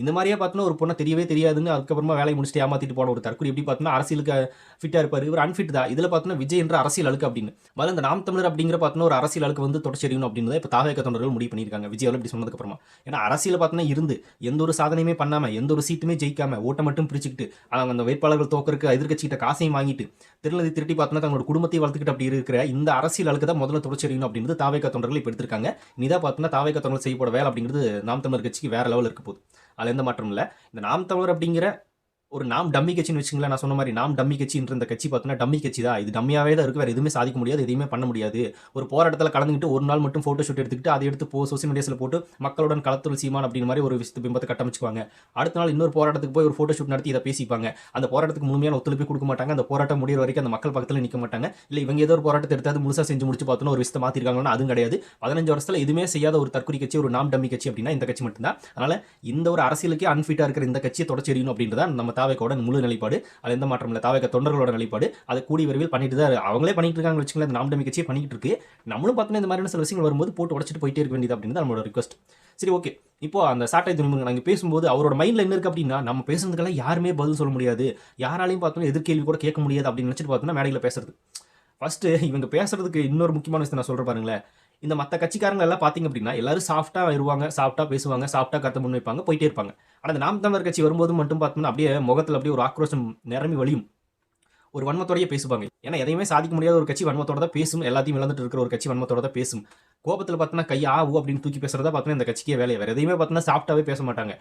இந்த மாதிரியே பார்த்தோன்னா ஒரு பொண்ணை தெரியவே தெரியாதுன்னு அதுக்கப்புறமா வேலையை முடிச்சுட்டு ஏமாத்திட்டு போன ஒரு தற்கொலை எப்படி பார்த்தோன்னா அரசியலுக்கு ஃபிட்டாக இருப்பார். இவர் அன்ஃபிட் தான். இதில் பார்த்தோன்னா விஜய் என்ற அரசியல் அழுக்கு அப்படின்னு முதல்ல இந்த நாம் தமிழர் அப்படிங்கிற பார்த்தோன்னா ஒரு அரசியல் அழுக்கு வந்து தொடச்செறியணும் அப்படின்னு இப்போ தாவேக தொண்டர்கள் முடிவு பண்ணியிருக்காங்க விஜய் அவர்கள் இப்படி சொன்னதுக்கப்புறமா. ஏன்னா அரசியல் பார்த்தோன்னா இருந்து எந்த ஒரு சாதனையுமே பண்ணாமல் எந்த ஒரு சீட்டுமே ஜெயிக்காம ஓட்டை மட்டும் பிரிச்சுக்கிட்டு அவங்க அந்த வேட்பாளர்கள் தோக்கருக்கு எதிர்க்கட்சிகிட்ட காசையும் வாங்கிட்டு திருநதி திருட்டி பார்த்தோன்னா தங்களோட குடும்பத்தை வளர்த்துக்கிட்டு அப்படி இருக்கிற இந்த அரசியல் அழுக்கு தான் முதல்ல தொடச்செறியணும் அப்படிங்கிறது தாவேக தொண்டர்கள் இப்போ எடுத்திருக்காங்க. இனிதான் பார்த்தோன்னா தாவேக தொண்டர்கள் செய்யப்போட வேலை அப்படிங்கிறது நாம் தமிழர் கட்சிக்கு வேற லெவல் இருக்க போகுது. அதில் எந்த மாற்றம் இல்லை. இந்த நாம் தமிழர் அப்படிங்கிற ஒரு நாம் டம்மி கட்சின்னு வச்சுங்களேன். நான் சொன்ன மாதிரி நாம் டம்மி கட்சின்ற இந்த கட்சி பார்த்தோன்னா டம்மி கட்சி தான். இது டம்மியாவே தான் இருக்கு. வேற எதுவுமே சாதிக்க முடியாது, எதையுமே பண்ண முடியாது. ஒரு போராட்டத்தில் கலந்துக்கிட்டு ஒரு நாள் மட்டும் போட்டோ ஷூட் எடுத்துக்கிட்டு அதை எடுத்து சோசியல் மீடியாஸில் போட்டு மக்களுடன் களத்துள் சீமான் அப்படின்ற மாதிரி ஒரு விஷயத்து பிம்பத்தை கட்டமைச்சுக்குவாங்க. அடுத்த நாள் இன்னொரு போராட்டத்துக்கு போய் ஒரு போட்டோ ஷூட் நடத்தி இதை பேசிப்பாங்க. அந்த போராட்டத்துக்கு முழுமையான ஒத்துழைப்பு கொடுக்க மாட்டாங்க. அந்த போராட்டம் முடிகிற வரைக்கும் அந்த மக்கள் பக்கத்தில் நிற்க மாட்டாங்க. இல்லை இவங்க ஏதோ ஒரு போராட்டத்தை எடுத்தாது முழுசாக செஞ்சு முடிச்சு பார்த்தோன்னா ஒரு விஷயத்தை மாற்றிருக்காங்கன்னா அதுவும் கிடையாது. 15 வருஷத்தில் எதுவுமே செய்யாத ஒரு தற்கொலை கட்சி ஒரு நாம் டம்மி கட்சி அப்படின்னா இந்த கட்சி மட்டும்தான். அதனால இந்த ஒரு அரசியலுக்கே அன்ஃபிட்டாக இருக்கிற இந்த கட்சியை தொடச்செறியணும் அப்படின்றதான் நம்ம தாவேக்கோட முழு நிலைப்பாடு. அது எந்த மாற்றம் இல்லை. தாவேக தொண்டர்களோட நிலைப்பாடு அதை கூடிய விரைவில் பண்ணிட்டு தான் அவங்களே பண்ணிட்டு இருக்காங்க வச்சுக்கோங்களேன். இந்த நாம் டம்மி கட்சியை பண்ணிட்டு இருக்கு. நம்மளும் பார்த்தோன்னா இந்த மாதிரியான சில விஷயங்கள் வரும்போது போட்டு உடச்சிட்டு போயிட்டே இருக்க வேண்டியது அப்படின்னு நம்மளோட ரிக்வஸ்ட். சரி ஓகே. இப்போ அந்த சாட்டை துணிமுருகன் நாங்கள் பேசும்போது அவரோட மைண்டில் என்ன இருக்குது அப்படின்னா நம்ம பேசுறதுக்கெல்லாம் யாருமே பதில் சொல்ல முடியாது, யாராலையும் பார்த்தோன்னா எதிர்கேள்வி கூட கேட்க முடியாது அப்படின்னு நினச்சிட்டு பார்த்தோன்னா மேடையில் பேசுறது. ஃபர்ஸ்ட் இவங்க பேசுறதுக்கு இன்னொரு முக்கியமான விஷயம் நான் சொல்கிறேன் பாருங்களேன். இந்த மற்ற கட்சிக்காரங்க எல்லாம் பார்த்தீங்க அப்படின்னா எல்லாரும் சாஃப்டாக வருவாங்க, சாஃப்டாக பேசுவாங்க, சாஃப்டாக கருத்தை முன் வைப்பாங்க, போயிட்டே இருப்பாங்க. ஆனால் இந்த நாம் தமிழர் கட்சி வரும்போது மட்டும் பார்த்தோம்னா அப்படியே முகத்தில் அப்படியே ஒரு ஆக்ரோஷம் நிரம்பி வழியும். ஒரு வன்மத்தோடயே பேசுவாங்க. ஏன்னா எதையுமே சாதிக்க முடியாத ஒரு கட்சி வன்மத்தோட தான் பேசும். எல்லாத்தையும் இழந்துட்டு இருக்கிற ஒரு கட்சி வன்மத்தோட தான் பேசும். கோபத்தில் பார்த்தோன்னா கை ஆ ஊ அப்படின்னு தூக்கி பேசுறதா பார்த்தோன்னா இந்த கட்சிக்கே வேலையை வேறு எதையுமே பார்த்தோன்னா சாஃப்டாகவே பேச மாட்டாங்க.